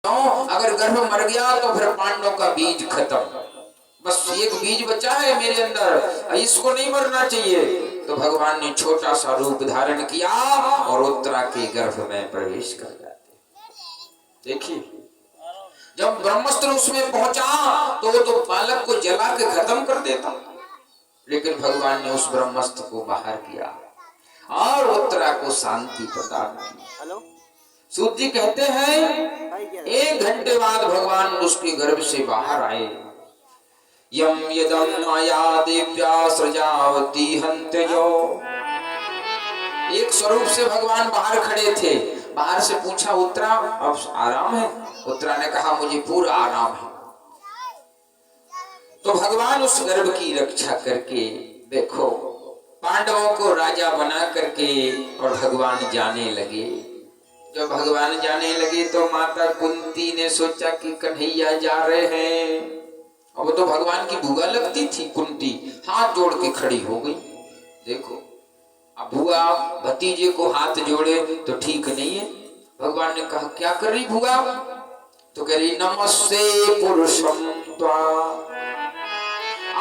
अगर गर्भ मर गया तो फिर पांडवों का बीज खत्म। बस एक बीज बचा है मेरे अंदर, इसको नहीं मरना चाहिए। तो भगवान ने छोटा सा रूप धारण किया और उत्तरा के गर्भ में प्रवेश कर जाते। देखिए, जब ब्रह्मास्त्र उसमें पहुंचा तो वो तो बालक को जला के खत्म कर देता, लेकिन भगवान ने उस ब्रह्मास्त्र को बाहर किया और उत्तरा को शांति प्रदान की। सूत जी कहते हैं 1 घंटे बाद भगवान उसके गर्भ से बाहर आए। यम यदम माया दिव्या सृजावती हंत्यजो। एक स्वरूप से भगवान बाहर खड़े थे। बाहर से पूछा, उत्तरा अब आराम है? उत्तरा ने कहा, मुझे पूरा आराम है। तो भगवान उस गर्भ की रक्षा करके, देखो, पांडवों को राजा बना करके और भगवान जाने लगे। जब भगवान जाने लगे तो माता कुंती ने सोचा कि कन्हैया जा रहे हैं। अब तो भगवान की भूआ लगती थी कुंती, हाथ जोड़ के खड़ी हो गई। देखो, अब भूआ भतीजे को हाथ जोड़े तो ठीक नहीं है। भगवान ने कहा, क्या कर रही भूआ? तो कह रही, नमस्ते पुरुषम त्वा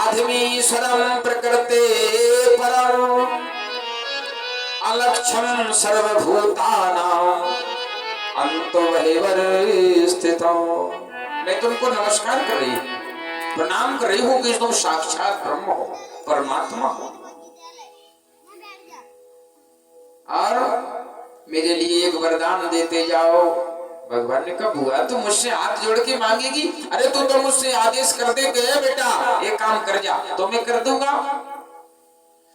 आधमीश्वरम प्रकृते परम अलक्षम सर्वभूतानां अंतोवहेवर स्थितो। मैं तुमको नमस्कार कर रही हूँ, प्रणाम कर रही हूँ कि तुम साक्षात ब्रह्म हो, परमात्मा हो, और मेरे लिए एक वरदान देते जाओ। भगवान ने कहा, बुआ तू मुझसे हाथ जोड़ के मांगेगी? अरे तू तो मुझसे आदेश कर दे के बेटा एक काम कर जा, तो मैं कर दूंगा।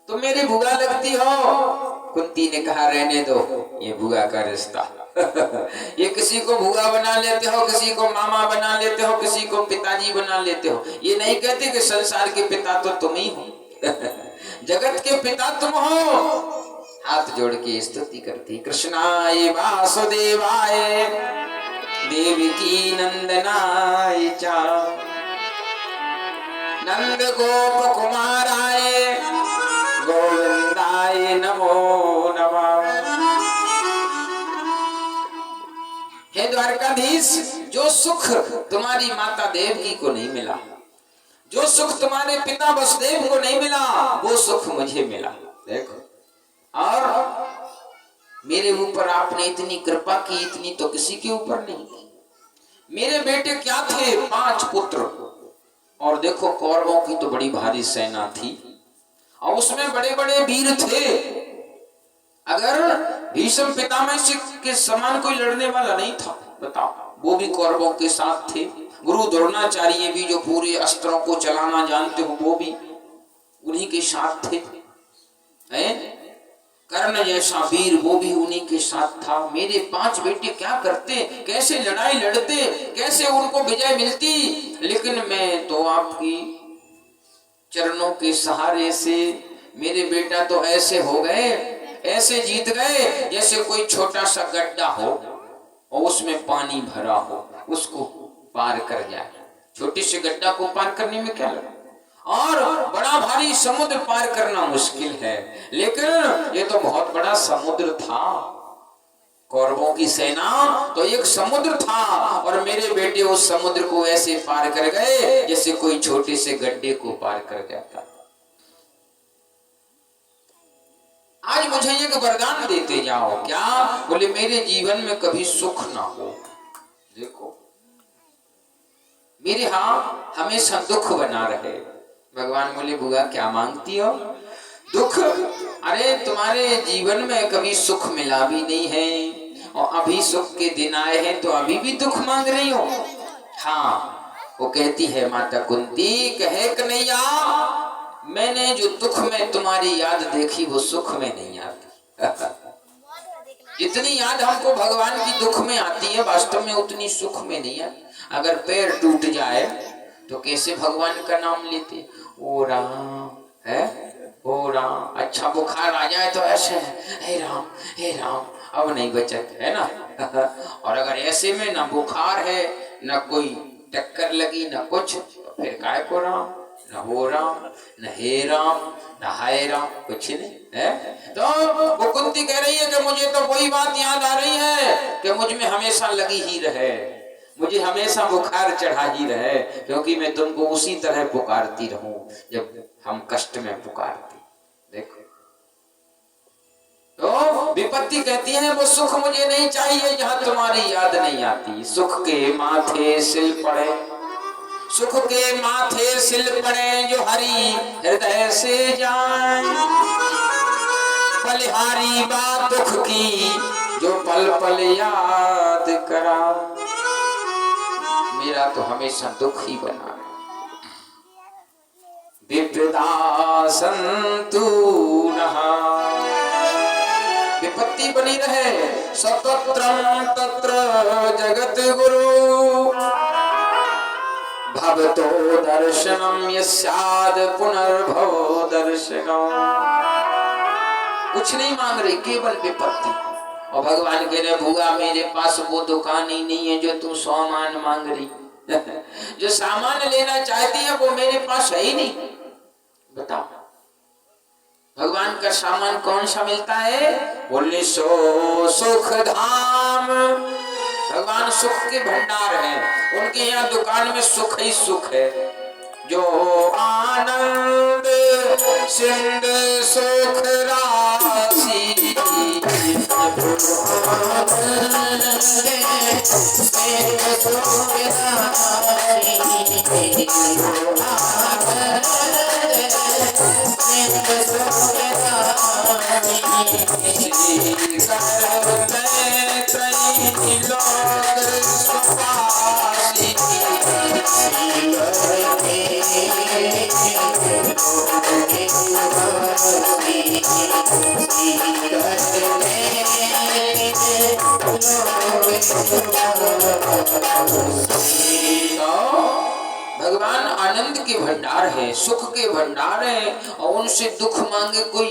तुम मेरी बुआ लगती हो। कुंती ने कहा, रहने दो ये बुआ का रिश्ता। ये किसी को बुआ बना लेते हो, किसी को मामा बना लेते हो, किसी को पिताजी बना लेते हो। ये नहीं कहते कि संसार के पिता तो तुम ही हो। जगत के पिता तुम हो। हाथ जोड़ के स्तुति करती, कृष्णाय वासुदेवाय देवकी नंदनाय चा नंद गोप कुमाराय गोविंदाय नमो नमः। हे द्वारकाधीश, जो सुख तुम्हारी माता देवकी को नहीं मिला, जो सुख तुम्हारे पिता वसुदेव को नहीं मिला, वो सुख मुझे मिला। देखो, और मेरे ऊपर आपने इतनी कृपा की, इतनी तो किसी के ऊपर नहीं की। मेरे बेटे क्या थे? 5 पुत्र, और देखो कौरवों की तो बड़ी भारी सेना थी और उसमें बड़े बड़े वीर थे। अगर भीष्म पितामह के समान कोई लड़ने वाला नहीं था, बताओ, वो भी कौरवों के साथ थे। गुरु द्रोणाचार्य भी, जो पूरे अस्त्रों को चलाना जानते हो, वो भी उन्हीं के साथ थे। कर्ण जैसा वीर, वो भी उन्हीं के साथ था। मेरे 5 बेटे क्या करते, कैसे लड़ाई लड़ते, कैसे उनको विजय मिलती, लेकिन मैं तो आपकी चरणों के सहारे से मेरे बेटा तो ऐसे हो गए, ऐसे जीत गए जैसे कोई छोटा सा गड्ढा हो और उसमें पानी भरा हो, उसको पार कर जाए। छोटे से गड्ढा को पार करने में क्या लगा, और बड़ा भारी समुद्र पार करना मुश्किल है, लेकिन ये तो बहुत बड़ा समुद्र था। कौरवों की सेना तो एक समुद्र था, और मेरे बेटे उस समुद्र को ऐसे पार कर गए जैसे कोई छोटे से गड्ढे को पार कर जाता। आज मुझे एक वरदान देते जाओ। क्या? बोले, मेरे जीवन में कभी सुख ना हो। देखो, मेरे यहाँ हमेशा दुख बना रहे। भगवान बोले, बुआ क्या मांगती हो? दुख? अरे तुम्हारे जीवन में कभी सुख मिला भी नहीं है, और अभी सुख के दिन आए हैं तो अभी भी दुख मांग रही हो। हाँ, वो कहती है माता कुंती, कहे कन्हैया, मैंने जो दुख में तुम्हारी याद देखी वो सुख में नहीं आती। जितनी याद हमको भगवान की दुख में आती है, वास्तव में उतनी सुख में नहीं है। अगर पैर टूट जाए तो कैसे भगवान का नाम लेते, ओ राम है, ओ राम। अच्छा, बुखार आ जाए तो ऐसे है, हे राम हे राम, अब नहीं बचत है ना। और अगर ऐसे में ना बुखार है, ना कोई टक्कर लगी, ना कुछ, तो फिर काय को राम, न हो राम, न हे राम, न हाय राम, कुछ नहीं है। तो वो कुंती कह रही है कि मुझे तो वही बात याद आ रही है कि मुझ में हमेशा लगी ही रहे। मुझे हमेशा बुखार चढ़ा ही रहे, क्योंकि मैं तुमको उसी तरह पुकारती रहूं जब हम कष्ट में पुकारते। देखो तो विपत्ति कहती है वो सुख मुझे नहीं चाहिए जहां तुम्हारी याद नहीं आती। सुख के माथे सिल पड़े, सुख के माथे सिल पड़े जो हरि हृदय से जाए, बलिहारी बात दुख की जो पल पल याद करा। मेरा तो हमेशा दुख ही बना। विपदा संतु नहा, विपत्ति बनी रहे, सतत्रम तत्र जगत गुरु, भवतो दर्शनम यस्याद पुनर्भवो दर्शनम। कुछ नहीं मांग रही, केवल विपत्ति। और भगवान कह रहे भूआ मेरे पास वो दुकान ही नहीं है जो तू सामान मांग रही। जो सामान लेना चाहती है वो मेरे पास है ही नहीं। बताओ भगवान का सामान कौन सा मिलता है? बोले सो सुख धाम। भगवान सुख के भंडार हैं, उनके यहाँ दुकान में सुख ही सुख है। जो आनंद सिंध सुख राशि, भगवान आनंद के भंडार है, सुख के भंडार है, और उनसे दुख मांगे कोई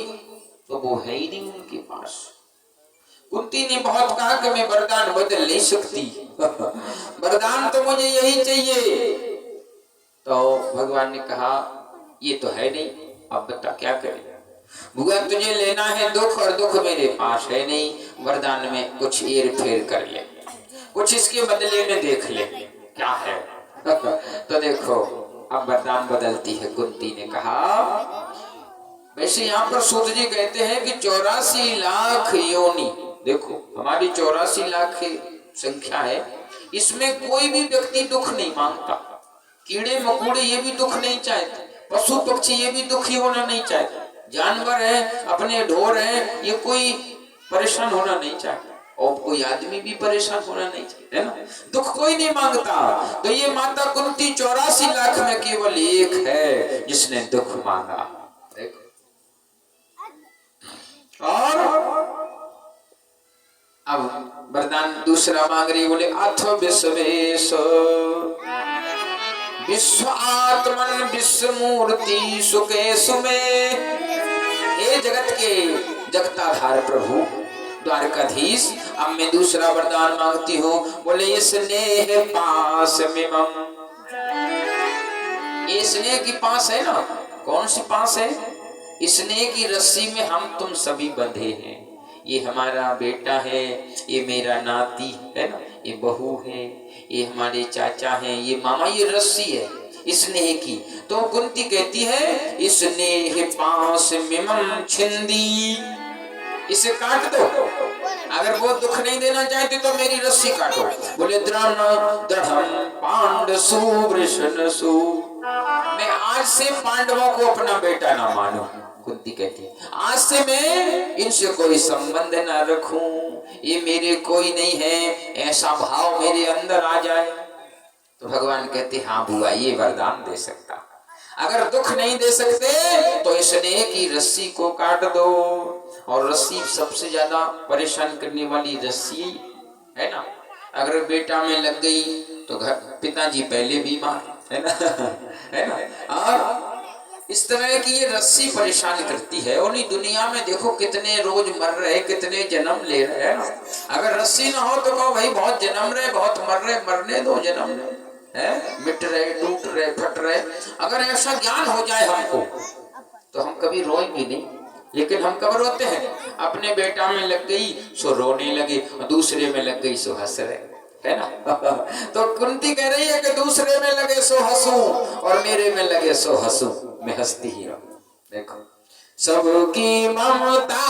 तो वो है ही नहीं उनके पास। कुंती ने बहुत कहा कि मैं वरदान बदल नहीं सकती, वरदान तो मुझे यही चाहिए। तो भगवान ने कहा ये तो है नहीं, अब बता क्या करें। बुआ तुझे लेना है दुख, और दुख मेरे पास है नहीं, वरदान में कुछ हेर फेर कर ले, कुछ इसके बदले में देख ले क्या है। तो देखो अब वरदान बदलती है। कुंती ने कहा वैसे यहाँ पर सूत जी कहते हैं कि 84 लाख योनि, देखो हमारी 84 लाख संख्या है, इसमें कोई भी व्यक्ति दुख नहीं मांगता। कीड़े मकोड़े ये भी दुख नहीं चाहते, पशु पक्षी ये भी दुखी होना नहीं चाहते, जानवर है अपने ढोर है ये कोई परेशान होना नहीं चाहता, और कोई आदमी भी परेशान होना नहीं चाहिए, है ना। दुख कोई नहीं मांगता। तो ये माता कुंती 84 लाख में केवल एक है जिसने दुख मांगा। देखो और अब वरदान दूसरा मांग रही, बोले अथ विश्वेश विश्व आत्मन विश्व मूर्ति सुकेशु में। हे जगत के जगताधार प्रभु द्वारकाधीश, अब मैं दूसरा वरदान मांगती हूँ। बोले स्नेह पास मिमम, ये स्नेह की पास है ना। कौन सी पास है? स्नेह की रस्सी में हम तुम सभी बंधे हैं। ये हमारा बेटा है, ये मेरा नाती है ना, ये बहू है, ये हमारे चाचा हैं, ये मामा, ये रस्सी है स्नेह की। तो कुंती कहती है स्नेह पास मिमम छिंदी, इसे काट दो। अगर वो दुख नहीं देना चाहते तो मेरी रस्सी काटो। बोले दृढ़म पांडसु वृषणसु, मैं आज से पांडवों को अपना बेटा ना मानूं। कुंती कहती आज से मैं इनसे कोई संबंध ना रखूं, ये मेरे कोई नहीं है, ऐसा भाव मेरे अंदर आ जाए। तो भगवान कहते हाँ बुआ ये वरदान दे सकता। अगर दुख नहीं दे सकते तो स्नेह की रस्सी को काट दो। और रस्सी सबसे ज्यादा परेशान करने वाली रस्सी है ना। अगर बेटा में लग गई तो घर पिताजी पहले बीमार है ना, है ना। और इस तरह की ये रस्सी परेशान करती है। और दुनिया में देखो कितने रोज मर रहे, कितने जन्म ले रहे हैं ना। अगर रस्सी ना हो तो कहो भाई बहुत जन्म रहे, बहुत मर रहे, मरने दो, जन्म है, मिट रहे, टूट रहे, फट रहे। अगर ऐसा ज्ञान हो जाए हमको तो हम कभी रोएंगे नहीं। लेकिन हम कब रोते हैं? अपने बेटा में लग गई सो रोने लगे, और दूसरे में लग गई सो हंस रहे, है ना। तो कुंती कह रही है कि दूसरे में लगे सो हंसू और मेरे में लगे सो हंसू, मैं हंसती ही रहूं। देखो सबकी ममता